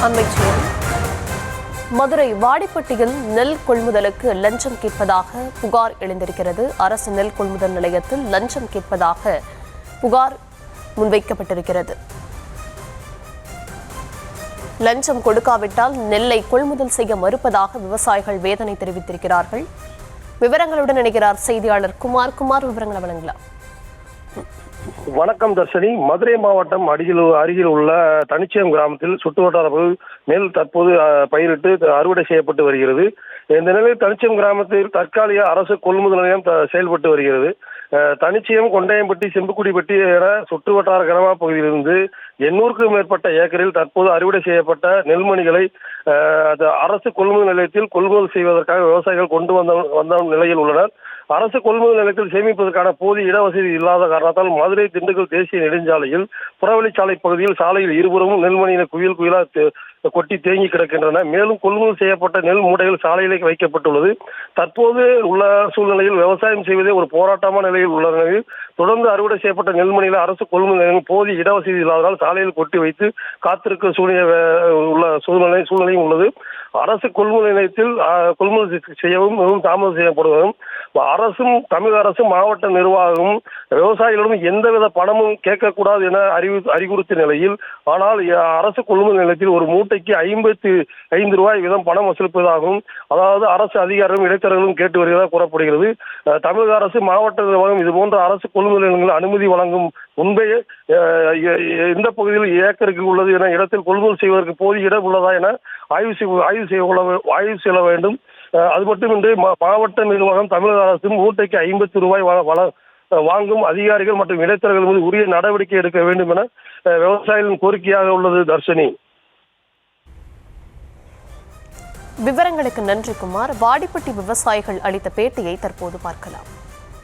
அண்மைச் செய்தி. மதுரை வாடிப்பட்டியில் நெல் கொள்முதலுக்கு லஞ்சம் கேட்பதாக புகார் எழுந்திருக்கிறது. அரசு நெல் கொள்முதல் நிலையத்தில் லஞ்சம் கேட்பதாக புகார் முன்வைக்கப்பட்டிருக்கிறது. லஞ்சம் கொடுக்காவிட்டால் நெல்லை கொள்முதல் செய்ய மறுப்பதாக விவசாயிகள் வேதனை தெரிவித்திருக்கிறார்கள். விவரங்களுடன் இணைகிறார் செய்தியாளர் குமார். விவரங்களை வழங்கலாம். வணக்கம் தர்ஷினி. மதுரை மாவட்டம் அருகில் உள்ள தனிச்சயம் கிராமத்தில் சுற்றுவட்டார நெல் தற்போது பயிரிட்டு அறுவடை செய்யப்பட்டு வருகிறது. இந்த நிலையில் தனிச்சயம் கிராமத்தில் தற்காலிக அரசு கொள்முதல் நிலையம் செயல்பட்டு வருகிறது. தனிச்சயம், கொண்டையம்பட்டி, செம்புக்குடிப்பட்டி என சுற்றுவட்டார கிராம பகுதியிலிருந்து 800க்கும் மேற்பட்ட ஏக்கரில் தற்போது அறுவடை செய்யப்பட்ட நெல்மணிகளை அரசு கொள்முதல் நிலையத்தில் கொள்முதல் செய்வதற்காக விவசாயிகள் கொண்டு வந்த நிலையில் உள்ளனர். அரசு கொள்முதல் நிலையத்தில் சேமிப்பதற்கான போதிய இடவசதி இல்லாத காரணத்தால் மதுரை திண்டுக்கல் தேசிய நெடுஞ்சாலையில் புறவழிச்சாலை பகுதியில் சாலையில் இருபுறமும் நெல்மணியின குவியலாக கொட்டி தேங்கி கிடக்கின்றன. மேலும் கொள்முதல் செய்யப்பட்ட நெல் மூட்டைகள் சாலையிலே வைக்கப்பட்டுள்ளது. தற்போது உள்ள சூழ்நிலையில் விவசாயம் செய்வதே ஒரு போராட்டமான நிலையில் உள்ள நிலையில் தொடர்ந்து அறுவடை செய்யப்பட்ட நெல்மணியில் அரசு கொள்முதல் நிலையம் போதிய இடவசதி இல்லாததால் சாலையில் கொட்டி வைத்து காத்திருக்க சூழ்நிலையும் உள்ளது. அரசு கொள்முதல் நிலையத்தில் கொள்முதல் செய்யவும் மிகவும் தாமதம் செய்யப்படுவதும் அரசும் தமிழக அரசும் மாவட்ட நிர்வாகமும் விவசாயிகளிடம் எந்தவித பணமும் கேட்கக்கூடாது என அறிவுறுத்திய நிலையில், ஆனால் அரசு கொள்முதல் நிலையத்தில் ஒரு மூட்டைக்கு 55 ரூபாய் வீதம் பணம் வசூலிப்பதாகவும் அதாவது அரசு அதிகாரிகளும் இடைத்தரகர்களும் கேட்டு வருவதாக கூறப்படுகிறது. தமிழக அரசு மாவட்ட நிர்வாகம் இதுபோன்ற அரசு கொள்முதல் நிலையங்கள் அனுமதி வழங்கும் முன்பே எந்த பகுதியில் ஏக்கருக்கு உள்ளது என இடத்தில் கொள்முதல் செய்வதற்கு போதிய இடம் உள்ளதா என ஆய்வு செய்ய வேண்டும். அது மட்டுமின்றி மாவட்ட நிர்வாகம் தமிழக அரசு மூட்டைக்கு 50 ரூபாய் வாங்கும் அதிகாரிகள் மற்றும் இடைத்தரகர்கள் மீது உரிய நடவடிக்கை எடுக்க வேண்டும் என விவசாயிகளின் கோரிக்கையாக உள்ளது. தர்ஷினி, விவரங்களுக்கு நன்றி குமார். வாடிப்பட்டி விவசாயிகள் அளித்த பேட்டியை தற்போது பார்க்கலாம்.